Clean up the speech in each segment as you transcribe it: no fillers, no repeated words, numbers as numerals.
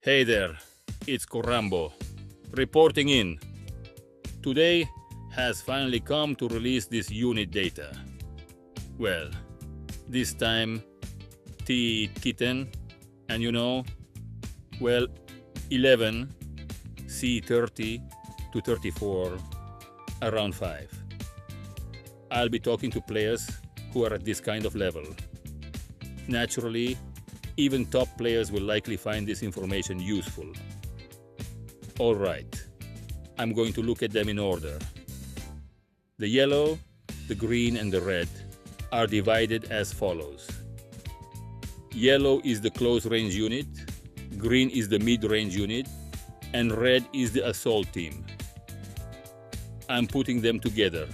Hey there, it's Corambo, reporting in. Today has finally come to release this unit data. Well, this time T10, and well, 11, C30 to 34, around 5. I'll be talking to players who are at this kind of level. Naturally, even top players will likely find this information useful. Alright, I'm going to look at them in order. The yellow, the green and the red are divided as follows. Yellow is the close range unit, green is the mid-range unit, and red is the assault team. I'm putting them together.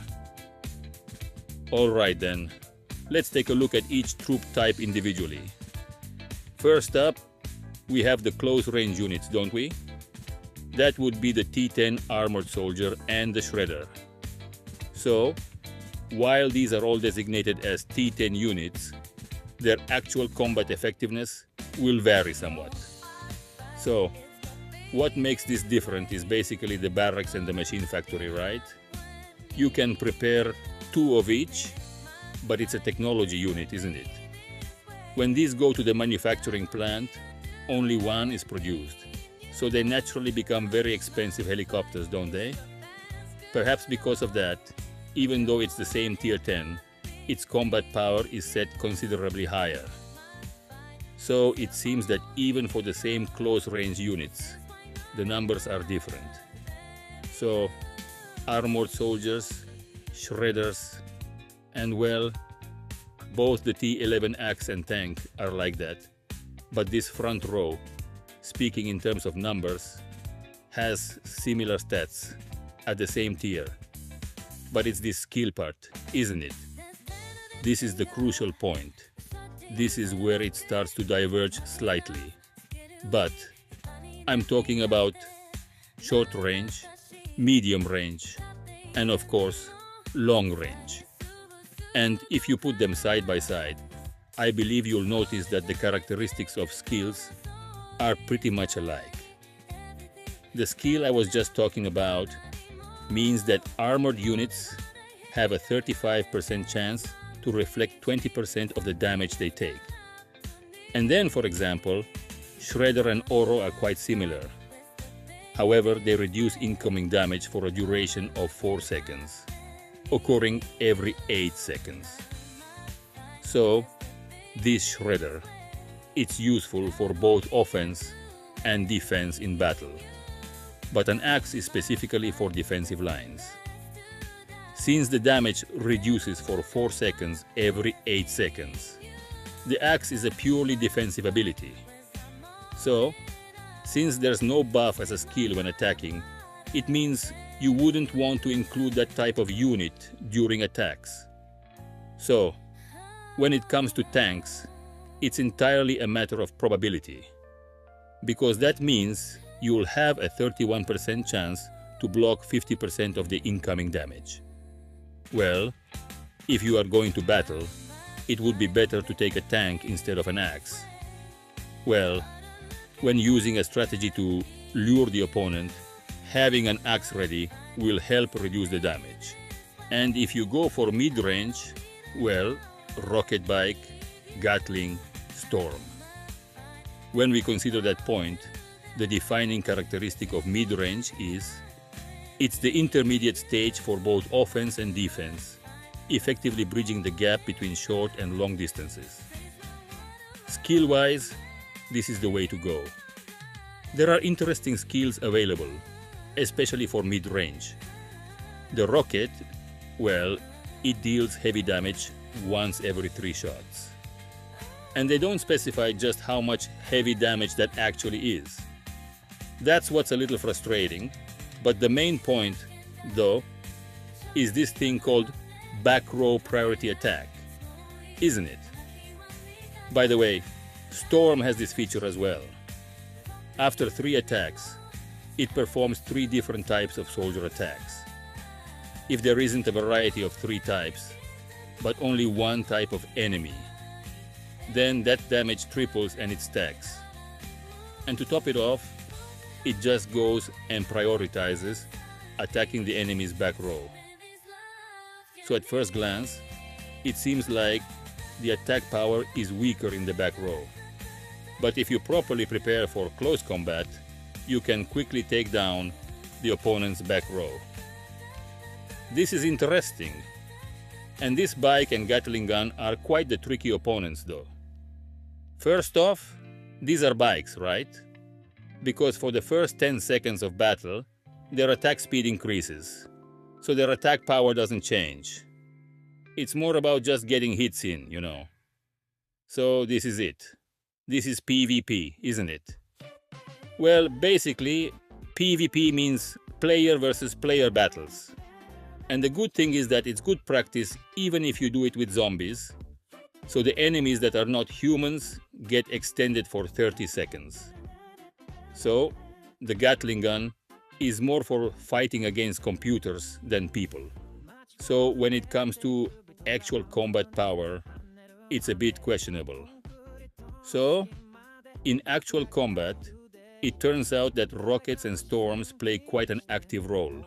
Alright then, let's take a look at each troop type individually. First up, we have the close range units, don't we? That would be the T10 armored soldier and the shredder. So, while these are all designated as T10 units, their actual combat effectiveness will vary somewhat. So, what makes this different is basically the barracks and the machine factory, right? You can prepare 2 of each, but it's a technology unit, isn't it? When these go to the manufacturing plant, only one is produced. So they naturally become very expensive helicopters, don't they? Perhaps because of that, even though it's the same tier 10, its combat power is set considerably higher. So it seems that even for the same close range units, the numbers are different. So armored soldiers, shredders, and well, both the T11 axe and tank are like that, but this front row, speaking in terms of numbers, has similar stats at the same tier. But it's this skill part, isn't it? This is the crucial point. This is where it starts to diverge slightly. But I'm talking about short range, medium range, and of course, long range. And if you put them side by side, I believe you'll notice that the characteristics of skills are pretty much alike. The skill I was just talking about means that armored units have a 35% chance to reflect 20% of the damage they take. And then, for example, Shredder and Oro are quite similar. However, they reduce incoming damage for a duration of 4 seconds. Occurring every 8 seconds. So, this shredder, it's useful for both offense and defense in battle. But an axe is specifically for defensive lines. Since the damage reduces for 4 seconds every 8 seconds, the axe is a purely defensive ability. So, since there's no buff as a skill when attacking, it means you wouldn't want to include that type of unit during attacks. So, when it comes to tanks, it's entirely a matter of probability. Because that means you'll have a 31% chance to block 50% of the incoming damage. Well, if you are going to battle, it would be better to take a tank instead of an axe. Well, when using a strategy to lure the opponent, having an axe ready will help reduce the damage. And if you go for mid-range, well, rocket bike, Gatling, storm. When we consider that point, the defining characteristic of mid-range is it's the intermediate stage for both offense and defense, effectively bridging the gap between short and long distances. Skill-wise, this is the way to go. There are interesting skills available, especially for mid-range. The rocket, well, it deals heavy damage once every 3 shots. And they don't specify just how much heavy damage that actually is. That's what's a little frustrating, but the main point, though, is this thing called back row priority attack, isn't it? By the way, Storm has this feature as well. After 3 attacks, it performs 3 different types of soldier attacks. If there isn't a variety of 3 types, but only one type of enemy, then that damage triples and it stacks. And to top it off, it just goes and prioritizes attacking the enemy's back row. So at first glance, it seems like the attack power is weaker in the back row. But if you properly prepare for close combat, you can quickly take down the opponent's back row. This is interesting. And this bike and Gatling gun are quite the tricky opponents though. First off, these are bikes, right? Because for the first 10 seconds of battle, their attack speed increases, so their attack power doesn't change. It's more about just getting hits in, you know. So this is it. This is PvP, isn't it? Well, basically, PvP means player versus player battles. And the good thing is that it's good practice even if you do it with zombies, so the enemies that are not humans get extended for 30 seconds. So, the Gatling gun is more for fighting against computers than people. So when it comes to actual combat power, it's a bit questionable. So, in actual combat, it turns out that rockets and storms play quite an active role.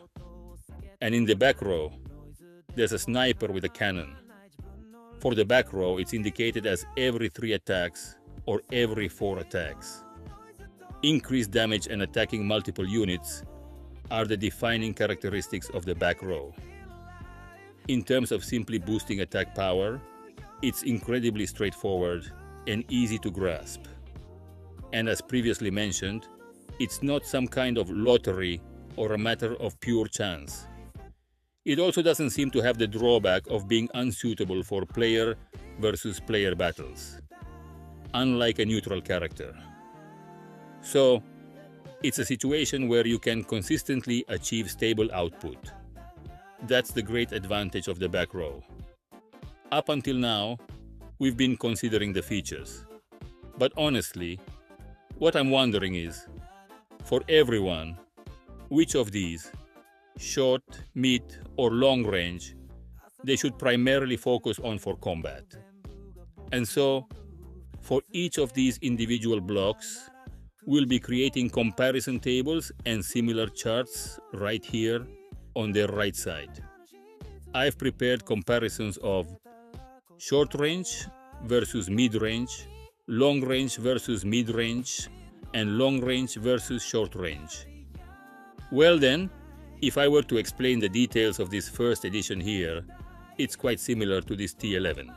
And in the back row, there's a sniper with a cannon. For the back row, it's indicated as every 3 attacks or every 4 attacks. Increased damage and attacking multiple units are the defining characteristics of the back row. In terms of simply boosting attack power, it's incredibly straightforward and easy to grasp. And as previously mentioned, it's not some kind of lottery or a matter of pure chance. It also doesn't seem to have the drawback of being unsuitable for player versus player battles, unlike a neutral character. So, it's a situation where you can consistently achieve stable output. That's the great advantage of the back row. Up until now, we've been considering the features. But honestly, what I'm wondering is, for everyone, which of these, short, mid, or long range, they should primarily focus on for combat. And so, for each of these individual blocks, we'll be creating comparison tables and similar charts right here on their right side. I've prepared comparisons of short range versus mid range, long range versus mid range, and long range versus short range. Well then, if I were to explain the details of this first edition here, it's quite similar to this T11.